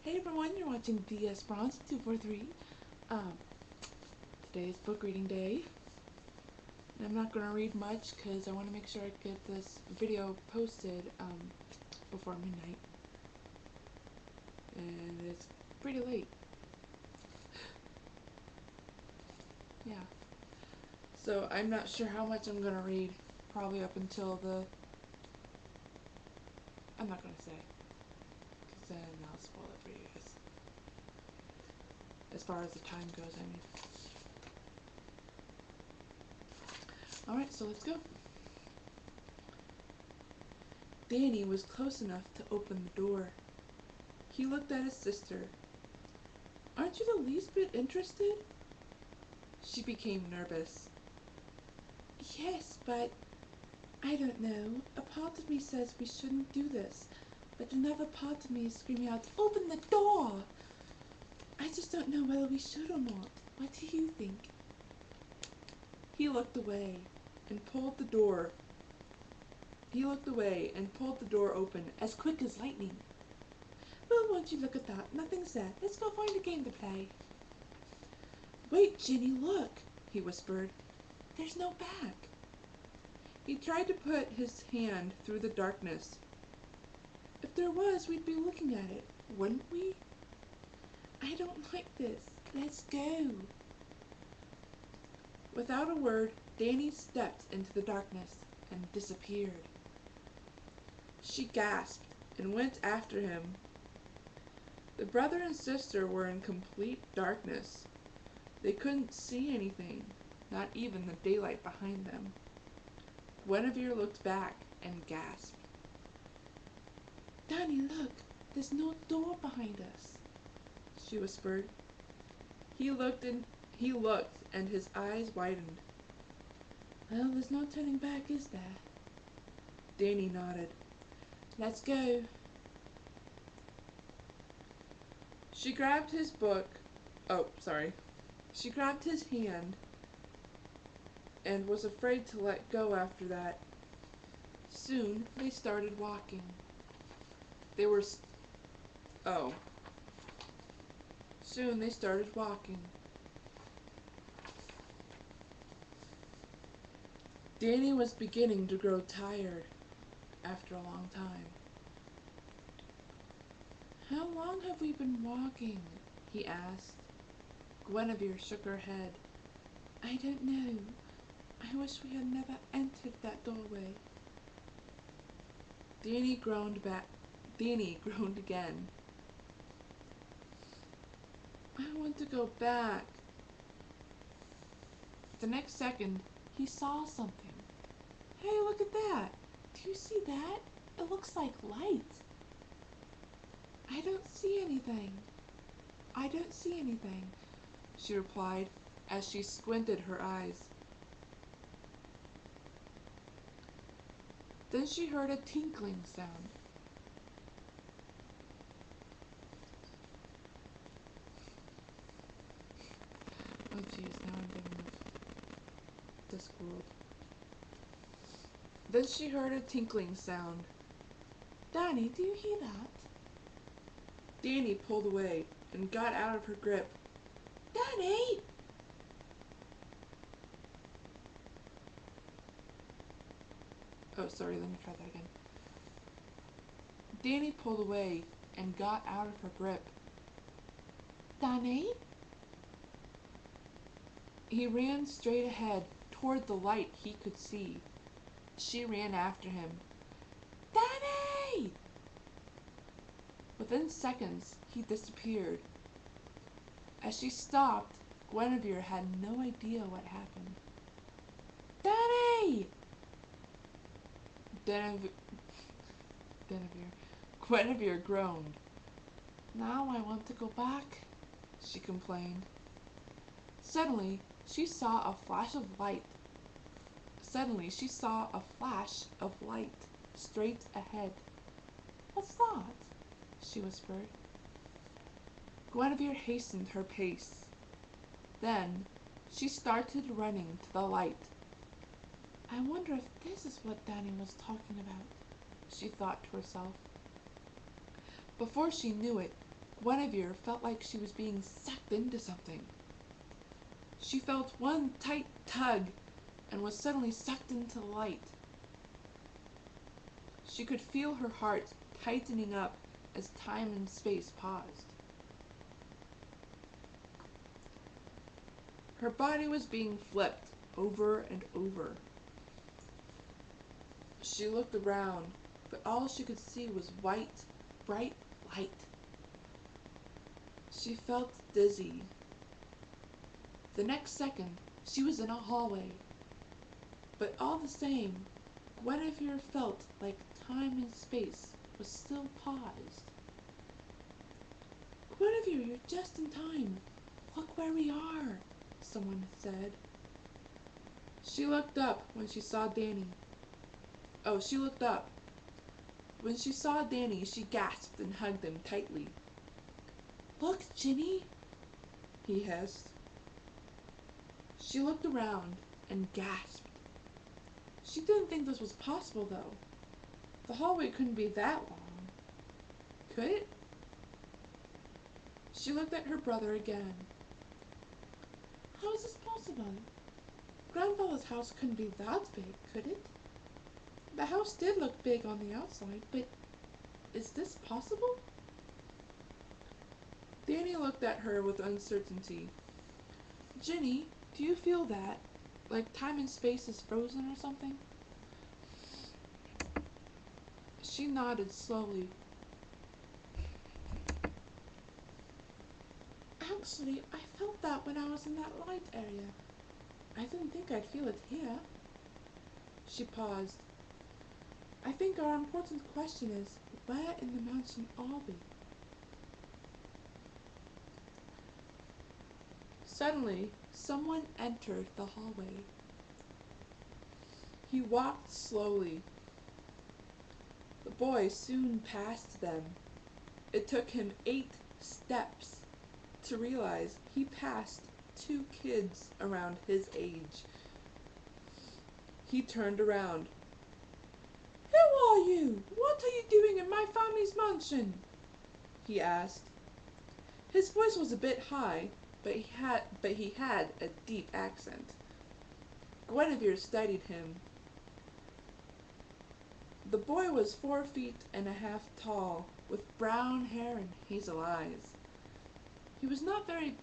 Hey everyone, you're watching DS Bronze 243. Today is book reading day. And I'm not going to read much because I want to make sure I get this video posted before midnight. And it's pretty late. Yeah. So I'm not sure how much I'm going to read. Probably up until I'm not going to say. Because then I'll spoil it for you guys. As far as the time goes, I mean. Alright, so let's go. Danny was close enough to open the door. He looked at his sister. Aren't you the least bit interested? She became nervous. Yes, but I don't know. A part of me says we shouldn't do this, but another part of me is screaming out, open the door! I just don't know whether we should or not. What do you think? He looked away and pulled the door. Open as quick as lightning. Well, won't you look at that? Nothing's there. Let's go find a game to play. Wait, Ginny, look, he whispered. There's no bag. He tried to put his hand through the darkness. If there was, we'd be looking at it, wouldn't we? I don't like this. Let's go. Without a word, Danny stepped into the darkness and disappeared. She gasped and went after him. The brother and sister were in complete darkness. They couldn't see anything, not even the daylight behind them. Guinevere looked back and gasped. Danny, look, there's no door behind us, she whispered. He looked and his eyes widened. Well, there's no turning back, is there? Danny nodded. Let's go. She grabbed his She grabbed his hand and was afraid to let go after that. Soon they started walking. Soon they started walking. Danny was beginning to grow tired after a long time. How long have we been walking? He asked. Guinevere shook her head. I don't know. I wish we had never entered that doorway. Danny groaned again. I want to go back. The next second, he saw something. Hey, look at that. Do you see that? It looks like light. I don't see anything. I don't see anything, she replied as she squinted her eyes. Then she heard a tinkling sound. Oh geez, now I'm thinking of Discworld. Then she heard a tinkling sound. Danny, do you hear that? Danny pulled away and got out of her grip. Danny! Oh, sorry, let me try that again. Danny pulled away and got out of her grip. Danny? He ran straight ahead toward the light he could see. She ran after him. Danny! Within seconds, he disappeared. As she stopped, Guinevere had no idea what happened. Danny! Guinevere groaned. Now I want to go back, she complained. Suddenly, she saw a flash of light straight ahead. What's that? She whispered. Guinevere hastened her pace. Then she started running to the light. I wonder if this is what Danny was talking about, she thought to herself. Before she knew it, Guinevere felt like she was being sucked into something. She felt one tight tug and was suddenly sucked into the light. She could feel her heart tightening up as time and space paused. Her body was being flipped over and over. She looked around, but all she could see was white, bright light. She felt dizzy. The next second, she was in a hallway. But all the same, Guinevere felt like time and space was still paused. "Guinevere, you're just in time. Look where we are," someone said. She looked up when she saw Danny. She looked up. When she saw Danny, she gasped and hugged him tightly. "Look, Ginny," he hissed. She looked around and gasped. She didn't think this was possible, though. The hallway couldn't be that long. Could it? She looked at her brother again. "How is this possible? Grandfather's house couldn't be that big, could it? The house did look big on the outside, but is this possible?" Danny looked at her with uncertainty. "Ginny, do you feel that? Like time and space is frozen or something?" She nodded slowly. "Actually, I felt that when I was in that light area. I didn't think I'd feel it here." She paused. "I think our important question is, where in the mansion are we?" Suddenly, someone entered the hallway. He walked slowly. The boy soon passed them. It took him 8 steps to realize he passed 2 kids around his age. He turned around. "Who are you? What are you doing in my family's mansion?" he asked. His voice was a bit high, but he had a deep accent. Guinevere studied him. The boy was 4.5 feet tall, with brown hair and hazel eyes. He was not very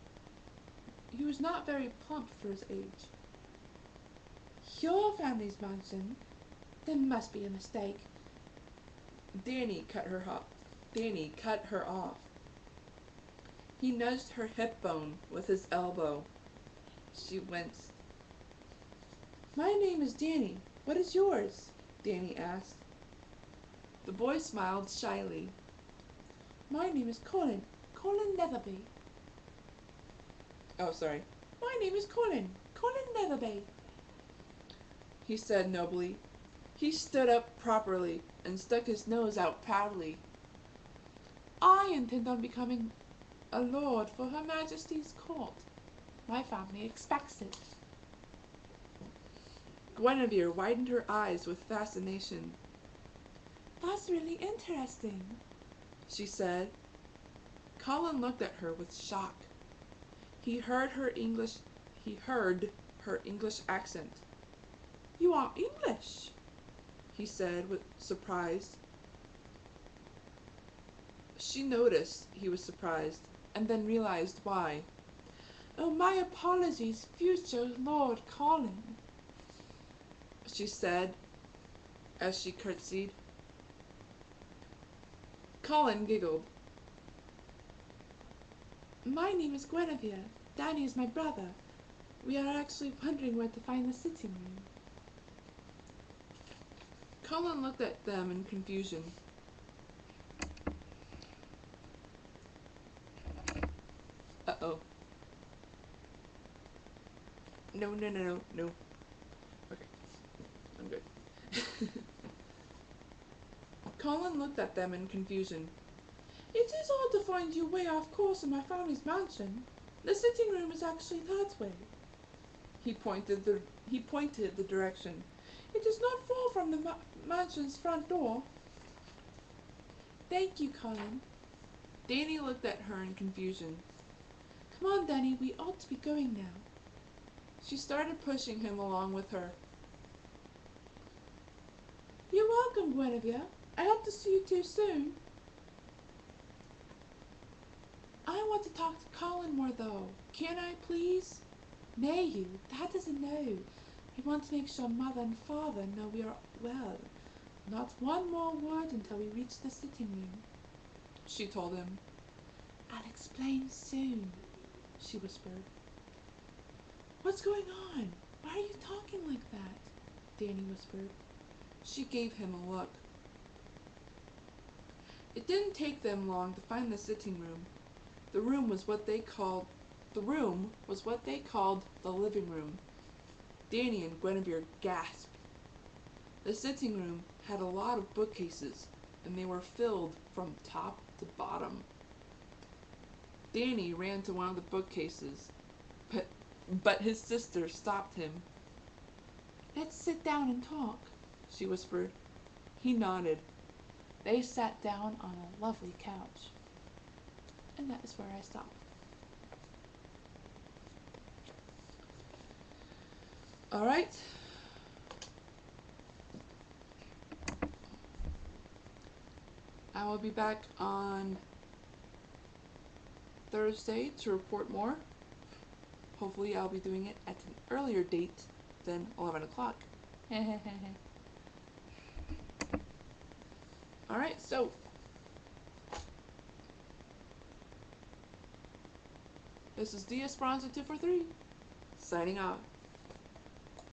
plump for his age. "Your family's mansion? There must be a mistake." Danny cut her off. He nudged her hip bone with his elbow. She winced. "My name is Danny. What is yours?" Danny asked. The boy smiled shyly. "My name is Colin Leatherby." "My name is Colin Leatherby," he said nobly. He stood up properly and stuck his nose out proudly. "I intend on becoming a lord for Her Majesty's court. My family expects it." Guinevere widened her eyes with fascination. "That's really interesting," she said. Colin looked at her with shock. He heard her English accent. "You are English," he said with surprise. She noticed he was surprised, and then realized why. "Oh, my apologies, future Lord Colin," she said as she curtsied. Colin giggled. "My name is Guinevere. Danny is my brother. We are actually wondering where to find the sitting room." Colin looked at them in confusion. Uh-oh. No. Okay, I'm good. Colin looked at them in confusion. "It is odd to find you way off course in my family's mansion. The sitting room is actually that way." He pointed the direction. "It is not far from the mansion's front door." "Thank you, Colin." Danny looked at her in confusion. Come on, Danny, we ought to be going now. She started pushing him along with her. You're welcome, Guinevere. I hope to see you too soon. I want to talk to Colin more, though. Can I, please? Nay, you. That is a no. We want to make sure Mother and Father know we are well. Not one more word until we reach the sitting room, she told him. I'll explain soon, she whispered. What's going on? Why are you talking like that? Danny whispered. She gave him a look. It didn't take them long to find the sitting room. The room was what they called the living room. Danny and Guinevere gasped. The sitting room had a lot of bookcases, and they were filled from top to bottom. Danny ran to one of the bookcases, but his sister stopped him. Let's sit down and talk, she whispered. He nodded. They sat down on a lovely couch. And that is where I stop. Alright. I will be back on Thursday to report more. Hopefully I'll be doing it at an earlier date than 11 o'clock. Alright, so this is D Esperanza 243 signing off.